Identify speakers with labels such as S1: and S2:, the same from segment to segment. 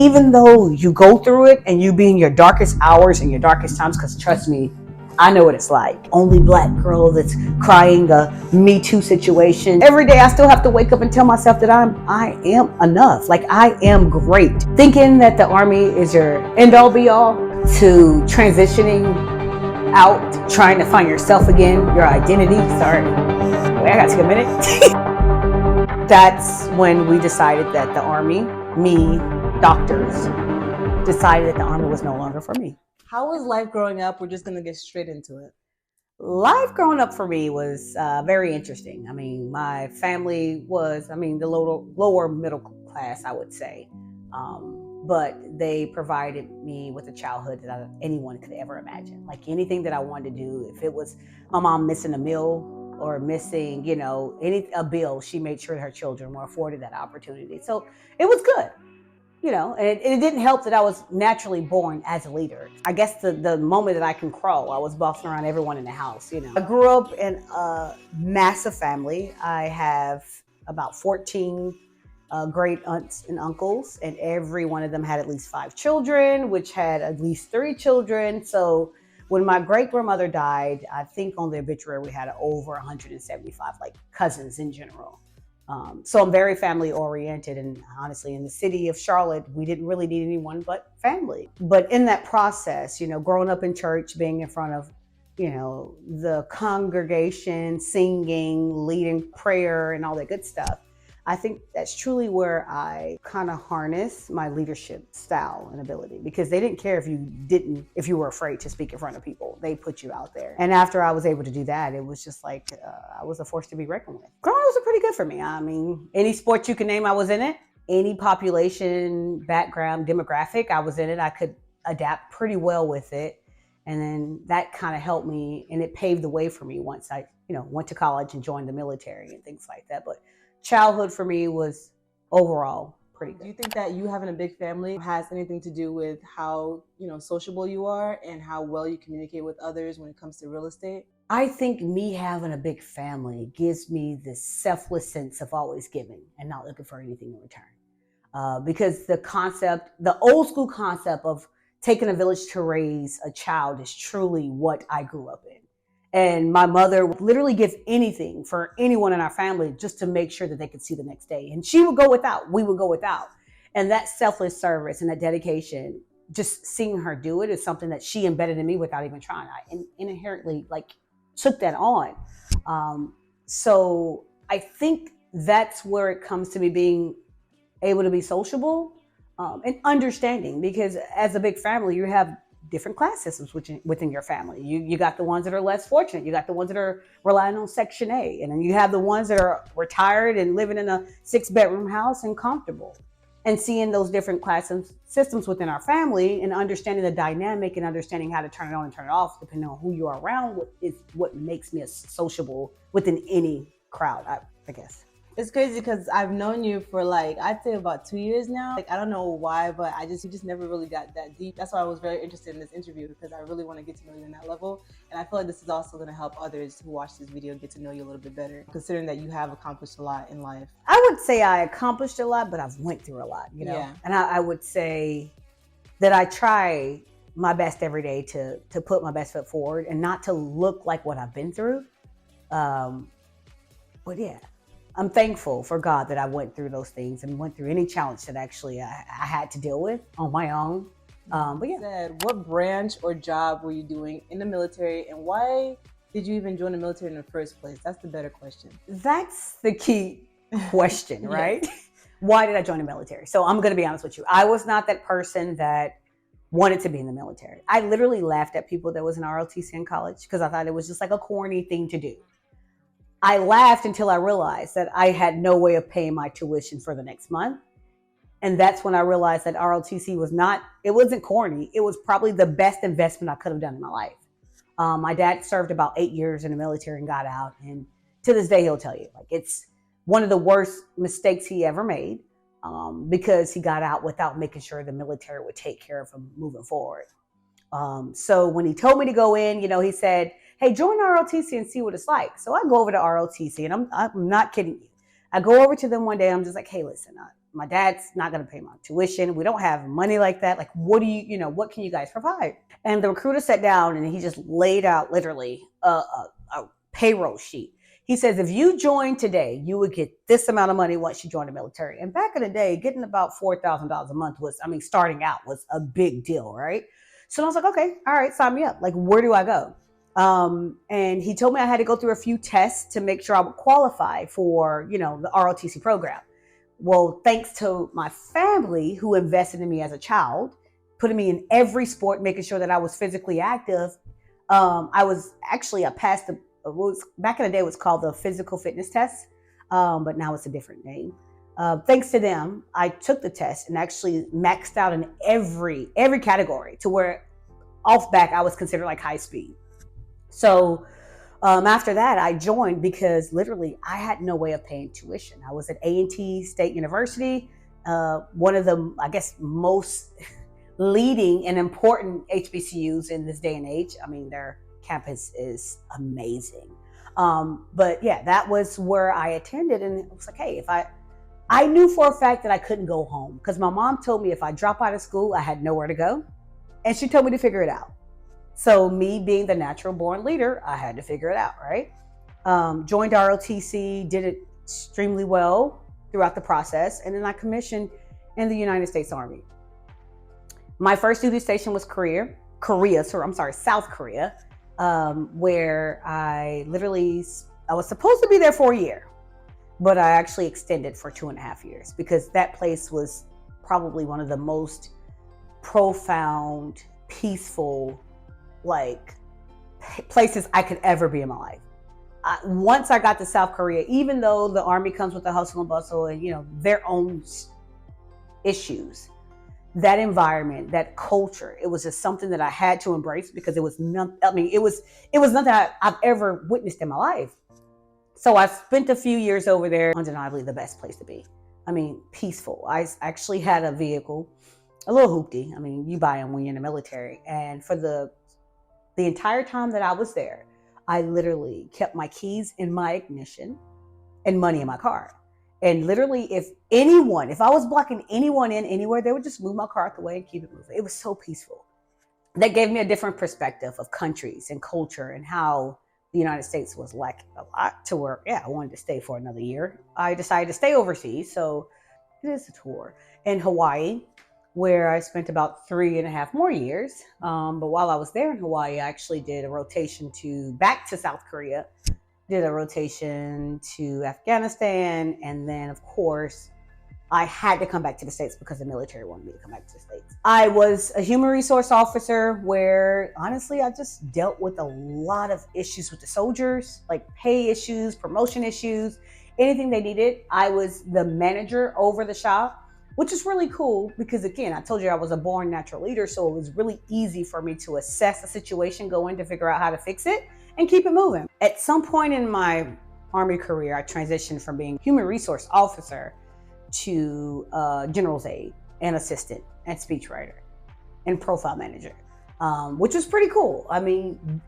S1: Even though you go through it and you be in your darkest hours and your darkest times, because trust me, I know what it's like. Only black girl that's crying a Me Too situation. Every day I still have to wake up and tell myself that I am enough. Like I am great. Thinking that the Army is your end all be all to transitioning out, trying to find yourself again, your identity. Sorry. Wait, I gotta take a minute. That's when we decided that the Army, me, doctors, decided that the Army was no longer for me.
S2: How was life growing up? We're just going to get straight into it.
S1: Life growing up for me was very interesting. I mean, my family was, the lower middle class, I would say. But they provided me with a childhood that anyone could ever imagine. Like anything that I wanted to do, if it was my mom missing a meal or missing, a bill, she made sure that her children were afforded that opportunity. So it was good. And it didn't help that I was naturally born as a leader. I guess the moment that I can crawl, I was bossing around everyone in the house. I grew up in a massive family. I have about 14 great aunts and uncles, and every one of them had at least 5 children, which had at least 3 children. So when my great grandmother died, I think on the obituary we had over 175 cousins in general. So I'm very family oriented, and honestly, in the city of Charlotte, we didn't really need anyone but family. But in that process, growing up in church, being in front of, the congregation, singing, leading prayer, and all that good stuff, I think that's truly where I kind of harness my leadership style and ability, because they didn't care if you were afraid to speak in front of people. They put you out there. And after I was able to do that, it was just like I was a force to be reckoned with. Growing up was pretty good for me. I mean, any sport you can name, I was in it. Any population, background, demographic, I was in it. I could adapt pretty well with it. And then that kind of helped me, and it paved the way for me once I, went to college and joined the military and things like that. But childhood for me was overall pretty good.
S2: Do you think that you having a big family has anything to do with how, sociable you are and how well you communicate with others when it comes to real estate?
S1: I think me having a big family gives me this selfless sense of always giving and not looking for anything in return. Because the old school concept of taking a village to raise a child is truly what I grew up in. And my mother would literally give anything for anyone in our family just to make sure that they could see the next day. And she would go without, we would go without. And that selfless service and that dedication, just seeing her do it is something that she embedded in me without even trying. I inherently took that on. So I think that's where it comes to me being able to be sociable and understanding, because as a big family, you have different class systems within your family. You got the ones that are less fortunate. You got the ones that are relying on Section 8. And then you have the ones that are retired and living in a 6-bedroom house and comfortable. And seeing those different class systems within our family and understanding the dynamic and understanding how to turn it on and turn it off, depending on who you are around, is what makes me sociable within any crowd, I guess.
S2: It's crazy because I've known you for I'd say about 2 years now. I don't know why, but you just never really got that deep. That's why I was very interested in this interview, because I really want to get to know you on that level. And I feel like this is also going to help others who watch this video get to know you a little bit better, considering that you have accomplished a lot in life.
S1: I would say I accomplished a lot, but I've went through a lot,
S2: Yeah.
S1: And I would say that I try my best every day to put my best foot forward and not to look like what I've been through. But yeah. I'm thankful for God that I went through those things and went through any challenge that actually I had to deal with on my own. But yeah.
S2: What branch or job were you doing in the military, and why did you even join the military in the first place? That's the better question.
S1: That's the key question, right? Why did I join the military? So I'm going to be honest with you. I was not that person that wanted to be in the military. I literally laughed at people that was in ROTC in college because I thought it was just like a corny thing to do. I laughed until I realized that I had no way of paying my tuition for the next month. And that's when I realized that ROTC wasn't corny. It was probably the best investment I could have done in my life. My dad served about 8 years in the military and got out. And to this day, he'll tell you, it's one of the worst mistakes he ever made, because he got out without making sure the military would take care of him moving forward. So when he told me to go in, he said, hey, join ROTC and see what it's like. So I go over to ROTC, and I'm not kidding you. I go over to them one day. I'm just like, hey, listen, my dad's not going to pay my tuition. We don't have money like that. Like, what do what can you guys provide? And the recruiter sat down and he just laid out literally a payroll sheet. He says, if you join today, you would get this amount of money once you join the military. And back in the day, getting about $4,000 a month was, starting out was a big deal, right? So I was like, okay, all right, sign me up. Like, where do I go? And he told me I had to go through a few tests to make sure I would qualify for, the ROTC program. Well, thanks to my family who invested in me as a child, putting me in every sport, making sure that I was physically active. I passed back in the day it was called the physical fitness test, but now it's a different name. Thanks to them, I took the test and actually maxed out in every category to where off back I was considered like high speed. So after that, I joined because literally I had no way of paying tuition. I was at A&T State University, one of the, I guess, most leading and important HBCUs in this day and age. Their campus is amazing. But yeah, that was where I attended, and it was like, hey, I knew for a fact that I couldn't go home because my mom told me if I drop out of school, I had nowhere to go, and she told me to figure it out. So me being the natural born leader, I had to figure it out, right? Joined ROTC, did it extremely well throughout the process, and then I commissioned in the United States Army. My first duty station was South Korea, where I was supposed to be there for a year, but I actually extended for 2.5 years because that place was probably one of the most profound, peaceful, places I could ever be in my life. Once I got to South Korea, even though the Army comes with the hustle and bustle and their own issues, that environment, that culture, it was just something that I had to embrace because it was nothing. It was nothing I've ever witnessed in my life. So I spent a few years over there. Undeniably the best place to be. Peaceful. I actually had a vehicle, a little hoopty. You buy them when you're in the military, and for the entire time that I was there, I literally kept my keys in my ignition and money in my car. And literally, if I was blocking anyone in anywhere, they would just move my car out the way and keep it moving. It was so peaceful. That gave me a different perspective of countries and culture and how the United States was lacking a lot to where, I wanted to stay for another year. I decided to stay overseas. So it is a tour in Hawaii, where I spent about 3.5 more years. But while I was there in Hawaii, I actually did a rotation back to South Korea, did a rotation to Afghanistan, and then of course, I had to come back to the States because the military wanted me to come back to the States. I was a human resource officer where honestly, I just dealt with a lot of issues with the soldiers, like pay issues, promotion issues, anything they needed. I was the manager over the shop, which is really cool because, again, I told you I was a born natural leader, so it was really easy for me to assess a situation, go in to figure out how to fix it, and keep it moving. At some point in my Army career, I transitioned from being human resource officer to general's aide and assistant and speechwriter and profile manager, which was pretty cool.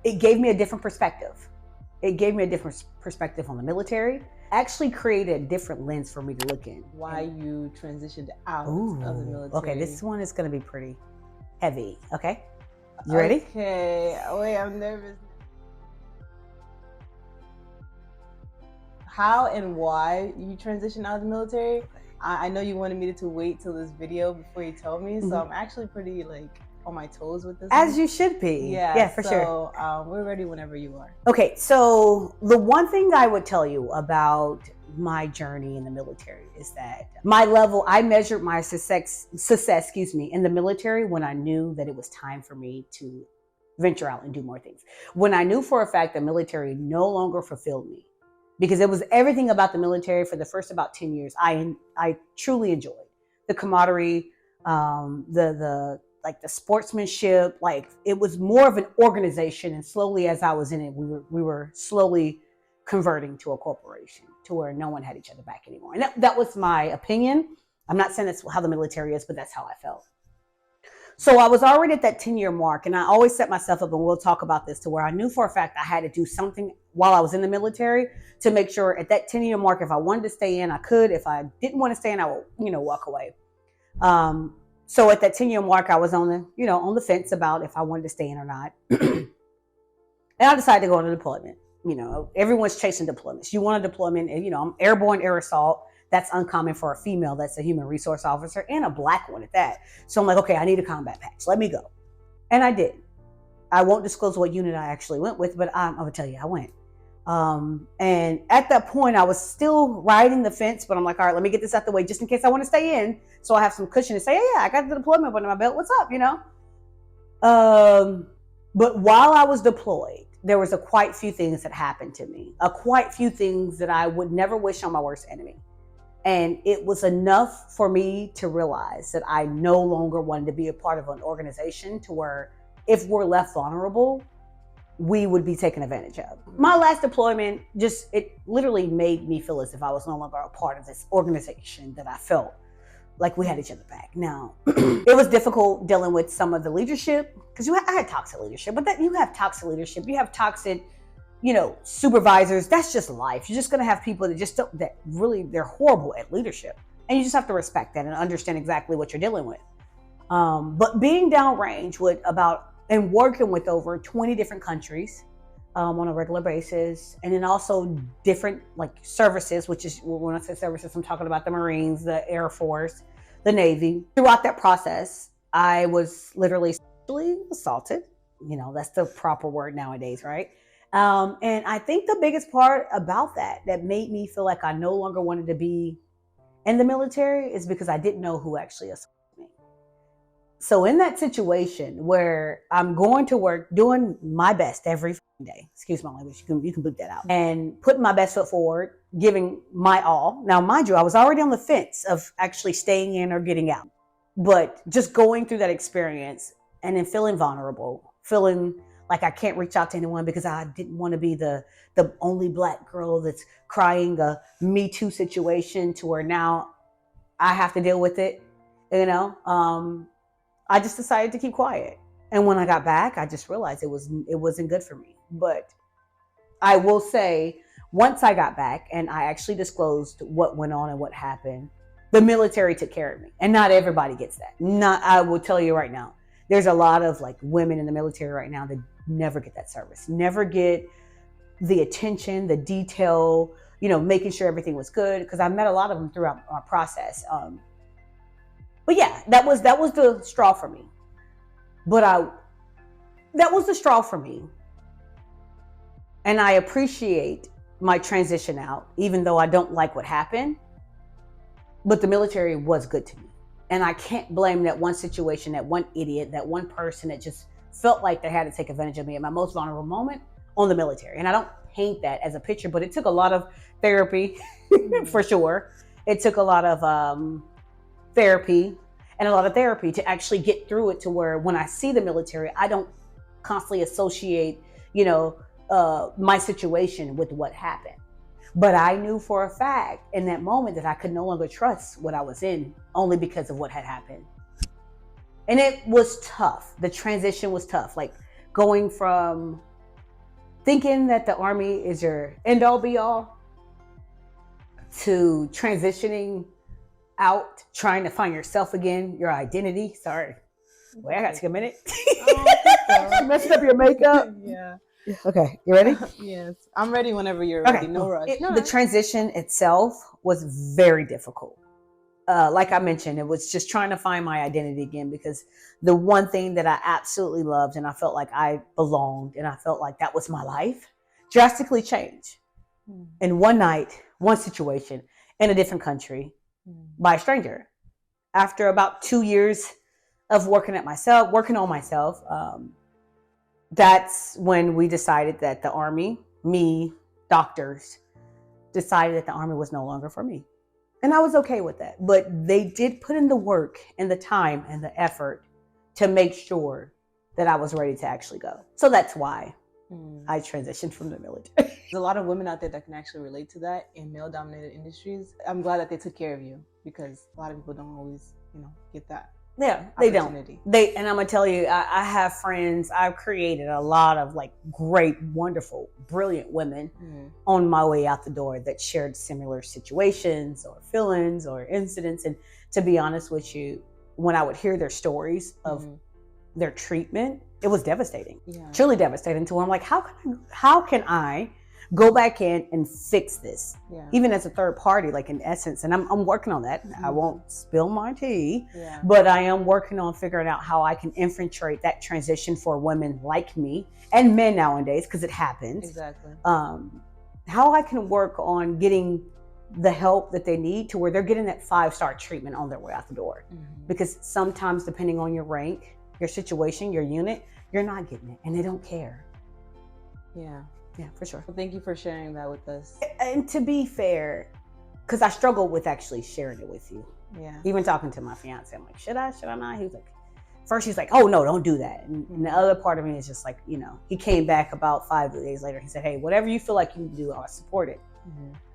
S1: It gave me a different perspective. It gave me a different perspective on the military. Actually created a different lens for me to look in.
S2: Why you transitioned out of the military.
S1: Okay, this one is going to be pretty heavy. Okay, you ready?
S2: Okay, wait, I'm nervous. How and why you transitioned out of the military? I know you wanted me to wait till this video before you tell me, so I'm actually pretty on my toes with this.
S1: As you should be. Yeah, for sure.
S2: So we're ready whenever you are.
S1: Okay, so the one thing I would tell you about my journey in the military is that I measured my success, in the military when I knew that it was time for me to venture out and do more things. When I knew for a fact the military no longer fulfilled me, because it was everything about the military for the first about 10 years. I truly enjoyed the camaraderie, the sportsmanship. It was more of an organization, and slowly as I was in it, we were slowly converting to a corporation to where no one had each other back anymore. And that was my opinion. I'm not saying that's how the military is, but that's how I felt. So I was already at that 10-year mark, and I always set myself up, and we'll talk about this, to where I knew for a fact I had to do something while I was in the military to make sure at that 10-year mark, if I wanted to stay in, I could. If I didn't want to stay in, I would, walk away. So at that 10-year mark, I was on the fence about if I wanted to stay in or not. And I decided to go on a deployment. Everyone's chasing deployments. You want a deployment, and I'm airborne air assault. That's uncommon for a female that's a human resource officer, and a black one at that. So I'm like, okay, I need a combat patch. Let me go. And I did. I won't disclose what unit I actually went with, but I'm going to tell you I went. And at that point, I was still riding the fence, but I'm like, all right, let me get this out the way just in case I want to stay in. So I have some cushion to say, yeah, I got the deployment under my belt. What's up, But while I was deployed, there was quite few things that happened to me, quite few things that I would never wish on my worst enemy. And it was enough for me to realize that I no longer wanted to be a part of an organization to where if we're left vulnerable, we would be taken advantage of. My last deployment, it literally made me feel as if I was no longer a part of this organization that I felt like we had each other back. Now, it was difficult dealing with some of the leadership, because I had toxic leadership, but you have toxic leadership, you have toxic, supervisors. That's just life. You're just going to have people that they're horrible at leadership. And you just have to respect that and understand exactly what you're dealing with. But being downrange and working with over 20 different countries on a regular basis, and then also different services, which is, when I say services, I'm talking about the Marines, the Air Force, the Navy. Throughout that process, I was literally sexually assaulted. That's the proper word nowadays, right? And I think the biggest part about that made me feel like I no longer wanted to be in the military is because I didn't know who actually assaulted me. So in that situation where I'm going to work, doing my best every day, excuse my language, you can bleep that out, and putting my best foot forward, giving my all. Now, mind you, I was already on the fence of actually staying in or getting out, but just going through that experience and then feeling vulnerable, feeling like I can't reach out to anyone because I didn't want to be the only black girl that's crying a Me Too situation to where now I have to deal with it, I just decided to keep quiet. And when I got back, I just realized it wasn't good for me. But I will say, once I got back and I actually disclosed what went on and what happened, the military took care of me. And not everybody gets that. I will tell you right now, there's a lot of women in the military right now that never get that service, never get the attention, the detail, making sure everything was good. Because I met a lot of them throughout our process. But yeah, that was the straw for me. That was the straw for me. And I appreciate my transition out, even though I don't like what happened. But the military was good to me. And I can't blame that one situation, that one idiot, that one person that just felt like they had to take advantage of me at my most vulnerable moment on the military. And I don't paint that as a picture, but it took a lot of therapy, for sure. It took a lot of therapy to actually get through it, to where when I see the military, I don't constantly associate, my situation with what happened. But I knew for a fact in that moment that I could no longer trust what I was in, only because of what had happened. And it was tough. The transition was tough. Going from thinking that the Army is your end all be all to transitioning out, trying to find yourself again, your identity. Sorry. Wait, I gotta take a minute. Messing up your makeup.
S2: Yeah.
S1: Okay, you ready?
S2: Yes, I'm ready whenever you're ready. No rush.
S1: The transition itself was very difficult. Like I mentioned, it was just trying to find my identity again, because the one thing that I absolutely loved and I felt like I belonged and I felt like that was my life drastically changed in one night, one situation in a different country by a stranger. After about 2 years of working on myself, that's when we decided that the Army, doctors, decided that the Army was no longer for me. And I was okay with that. But they did put in the work and the time and the effort to make sure that I was ready to actually go. So that's why I transitioned from the military.
S2: There's a lot of women out there that can actually relate to that in male-dominated industries. I'm glad that they took care of you, because a lot of people don't always, get that.
S1: Yeah, they don't.
S2: opportunity.
S1: And I'm gonna tell you, I have friends. I've created a lot of like great, wonderful, brilliant women on my way out the door that shared similar situations or feelings or incidents. And to be honest with you, when I would hear their stories of their treatment, it was devastating.
S2: Yeah.
S1: Truly devastating to where I'm like, how can I go back in and fix this?
S2: Yeah.
S1: Even as a third party, like in essence, and I'm working on that. I won't spill my tea,
S2: Yeah.
S1: but I am working on figuring out how I can infiltrate that transition for women like me and men nowadays, because it happens.
S2: Exactly.
S1: How I can work on getting the help that they need to where they're getting that 5-star treatment on their way out the door. Because sometimes, depending on your rank, your situation, your unit, you're not getting it, and they don't care. Yeah, for sure.
S2: Well, thank you for sharing that with us.
S1: And to be fair, because I struggled with actually sharing it with you.
S2: Yeah.
S1: Even talking to my fiance, I'm like, should I not? He was like, first he's like, oh no, don't do that. And the other part of me is just like, he came back about 5 days later. He said, hey, whatever you feel like you need to do, I'll support it.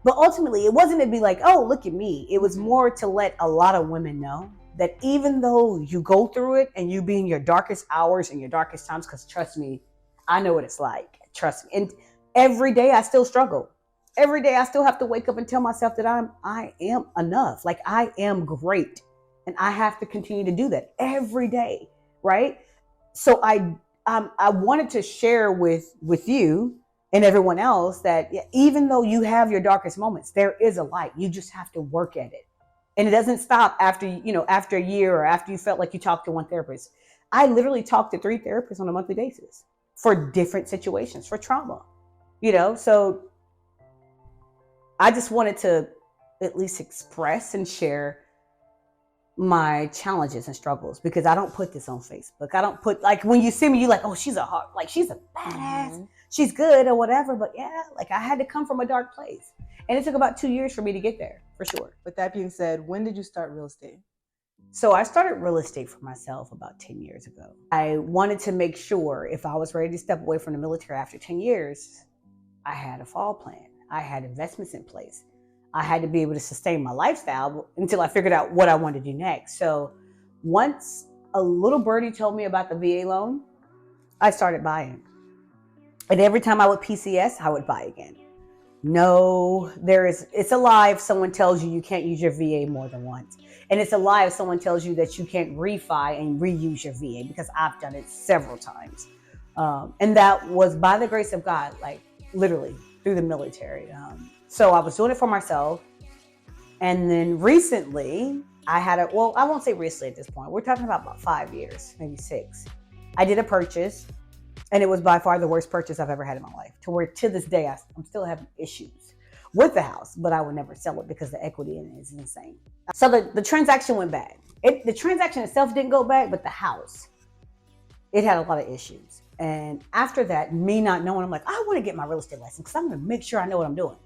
S1: But ultimately, it wasn't to be like, oh, look at me. It was more to let a lot of women know that even though you go through it and you be in your darkest hours and your darkest times, because trust me, I know what it's like. Trust me. And every day I still struggle. Every day I still have to wake up and tell myself that I am enough. Like I am great. And I have to continue to do that every day. Right. So I wanted to share with you and everyone else that even though you have your darkest moments, there is a light. You just have to work at it. And it doesn't stop after a year or after you felt like you talked to one therapist. I literally talked to 3 therapists on a monthly basis for different situations, for trauma, so I just wanted to at least express and share my challenges and struggles, because I don't put this on Facebook. I don't put, like, when you see me, you're like, oh, she's a badass, she's good or whatever. But yeah, like I had to come from a dark place. And it took about 2 years for me to get there, for sure.
S2: With that being said, when did you start real estate?
S1: So I started real estate for myself about 10 years ago. I wanted to make sure if I was ready to step away from the military after 10 years, I had a fall plan. I had investments in place. I had to be able to sustain my lifestyle until I figured out what I wanted to do next. So once a little birdie told me about the VA loan, I started buying. And every time I would PCS, I would buy again. No, it's a lie if someone tells you can't use your VA more than once. And it's a lie if someone tells you that you can't refi and reuse your VA, because I've done it several times. And that was by the grace of God, like literally through the military. So I was doing it for myself. And then recently I won't say recently at this point. We're talking about 5 years, maybe 6. I did a purchase. And it was by far the worst purchase I've ever had in my life, to where to this day, I'm still having issues with the house, but I would never sell it because the equity in it is insane. So the transaction went bad. The transaction itself didn't go bad, but the house, it had a lot of issues. And after that, me not knowing, I'm like, I want to get my real estate license because I'm going to make sure I know what I'm doing.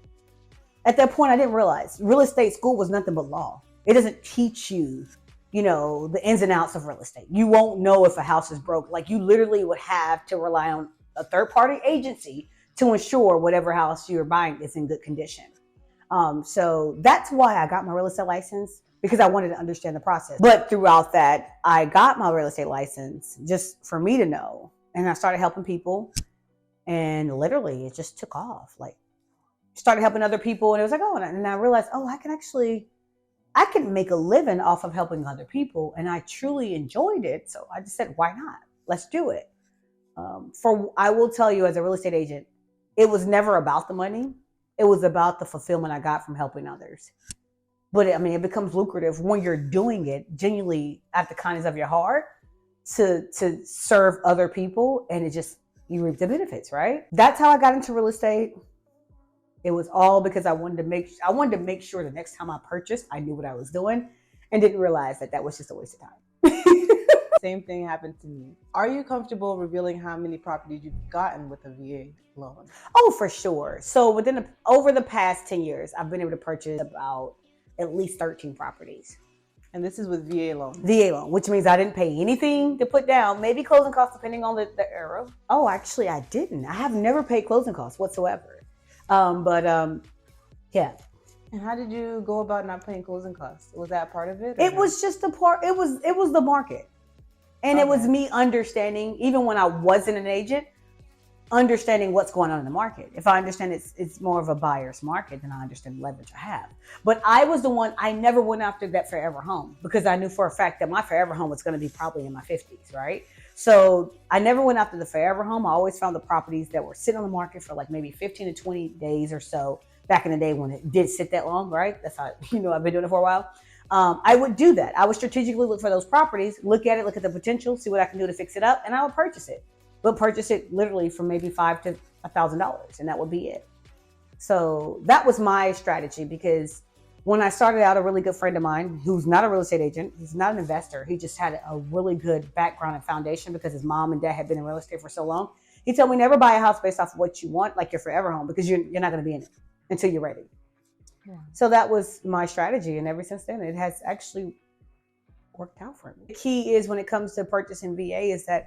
S1: At that point, I didn't realize real estate school was nothing but law. It doesn't teach you the ins and outs of real estate. You won't know if a house is broke. Like you literally would have to rely on a third party agency to ensure whatever house you're buying is in good condition. So that's why I got my real estate license, because I wanted to understand the process. But throughout that, I got my real estate license just for me to know. And I started helping people, and literally it just took off. Like started helping other people, and it was like, oh, and I realized, oh, I can make a living off of helping other people. And I truly enjoyed it. So I just said, why not? Let's do it. I will tell you, as a real estate agent, it was never about the money. It was about the fulfillment I got from helping others. But it becomes lucrative when you're doing it genuinely at the kindness of your heart to serve other people. And you reap the benefits, right? That's how I got into real estate. It was all because I wanted to make sure the next time I purchased, I knew what I was doing, and didn't realize that was just a waste of time.
S2: Same thing happened to me. Are you comfortable revealing how many properties you've gotten with a VA loan?
S1: Oh, for sure. So over the past 10 years, I've been able to purchase about at least 13 properties.
S2: And this is with VA loan?
S1: VA loan, which means I didn't pay anything to put down, maybe closing costs depending on the era. Oh, actually I didn't. I have never paid closing costs whatsoever. Yeah.
S2: And how did you go about not paying closing costs? Was that part of it?
S1: It was just the part. It was the market, and it was me understanding, even when I wasn't an agent, understanding what's going on in the market. If I understand it's more of a buyer's market, then I understand the leverage I have. But I was the one, I never went after that forever home because I knew for a fact that my forever home was going to be probably in my 50s, right? So I never went after the forever home. I always found the properties that were sitting on the market for like maybe 15 to 20 days or so back in the day when it did sit that long, right? That's how, I've been doing it for a while. I would do that. I would strategically look for those properties, look at it, look at the potential, see what I can do to fix it up, and I would purchase it. But purchase it literally for maybe $500 to $1,000, and that would be it. So that was my strategy, because when I started out, a really good friend of mine, who's not a real estate agent, he's not an investor, he just had a really good background and foundation because his mom and dad had been in real estate for so long. He told me, never buy a house based off of what you want, like your forever home, because you're not going to be in it until you're ready. Yeah. So that was my strategy, and ever since then, it has actually worked out for me. The key is, when it comes to purchasing VA, is that,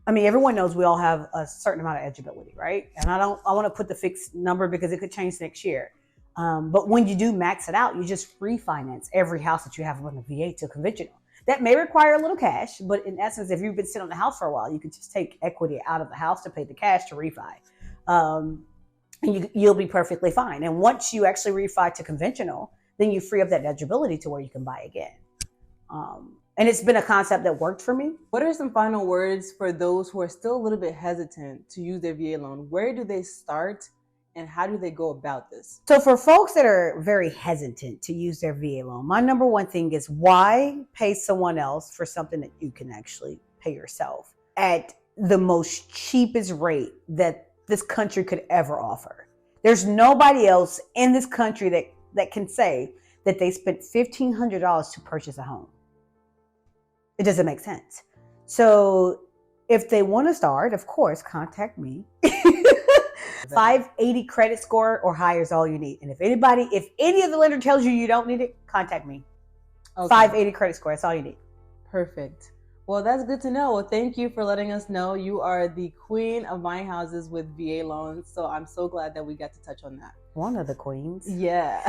S1: everyone knows we all have a certain amount of eligibility, right? And I want to put the fixed number because it could change next year. But when you do max it out, you just refinance every house that you have on the VA to conventional. That may require a little cash, but in essence, if you've been sitting on the house for a while, you could just take equity out of the house to pay the cash to refi. And you'll be perfectly fine. And once you actually refi to conventional, then you free up that eligibility to where you can buy again. And it's been a concept that worked for me.
S2: What are some final words for those who are still a little bit hesitant to use their VA loan? Where do they start, and how do they go about this?
S1: So for folks that are very hesitant to use their VA loan, my number one thing is, why pay someone else for something that you can actually pay yourself at the most cheapest rate that this country could ever offer? There's nobody else in this country that can say that they spent $1,500 to purchase a home. It doesn't make sense. So if they want to start, of course, contact me. 580 credit score or higher is all you need. And if any of the lender tells you don't need it, contact me. Okay. 580 credit score, that's all you need.
S2: Perfect. Well, that's good to know. Well, thank you for letting us know. You are the queen of buying houses with VA loans. So I'm so glad that we got to touch on that.
S1: One of the queens.
S2: Yeah.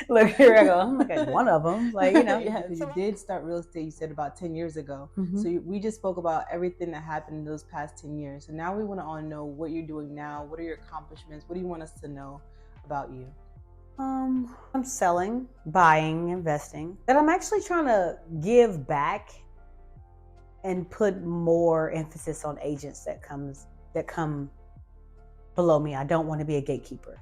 S1: Look, here I go. I'm like, one of them.
S2: Yeah, you did start real estate, you said, about 10 years ago. Mm-hmm. So we just spoke about everything that happened in those past 10 years. So now we want to all know what you're doing now. What are your accomplishments? What do you want us to know about you?
S1: I'm selling, buying, investing. And I'm actually trying to give back and put more emphasis on agents that come below me. I don't want to be a gatekeeper.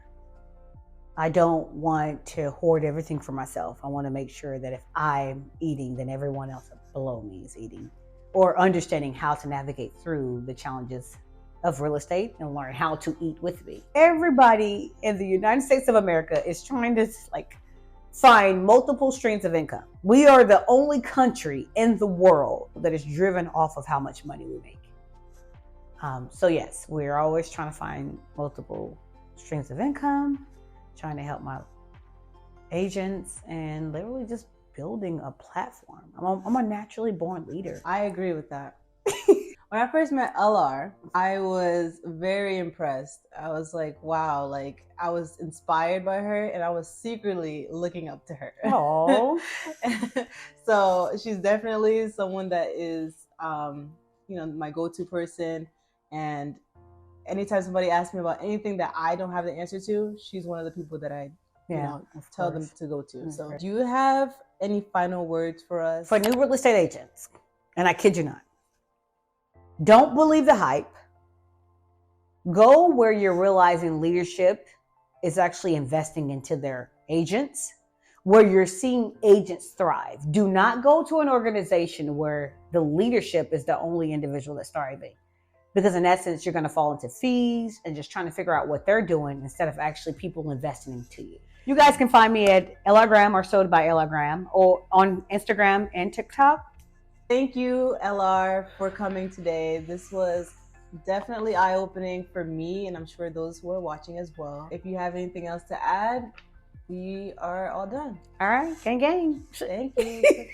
S1: I don't want to hoard everything for myself. I want to make sure that if I'm eating, then everyone else below me is eating, or understanding how to navigate through the challenges of real estate and learn how to eat with me. Everybody in the United States of America is trying to find multiple streams of income. We are the only country in the world that is driven off of how much money we make. So yes, we're always trying to find multiple streams of income, trying to help my agents, and literally just building a platform. I'm a naturally born leader.
S2: I agree with that. When I first met LR, I was very impressed. I was like, wow, I was inspired by her, and I was secretly looking up to her.
S1: Oh.
S2: So she's definitely someone that is, my go-to person. And anytime somebody asks me about anything that I don't have the answer to, she's one of the people that I tell them to go to. Mm-hmm. So do you have any final words for us?
S1: For new real estate agents, and I kid you not, don't believe the hype. Go where you're realizing leadership is actually investing into their agents, where you're seeing agents thrive. Do not go to an organization where the leadership is the only individual that's thriving. Because in essence, you're going to fall into fees and just trying to figure out what they're doing instead of actually people investing into you. You guys can find me at LR Graham or Sold by LR Graham, or on Instagram and TikTok.
S2: Thank you, LR, for coming today. This was definitely eye-opening for me, and I'm sure those who are watching as well. If you have anything else to add, we are all done.
S1: All right, gang gang.
S2: Thank you.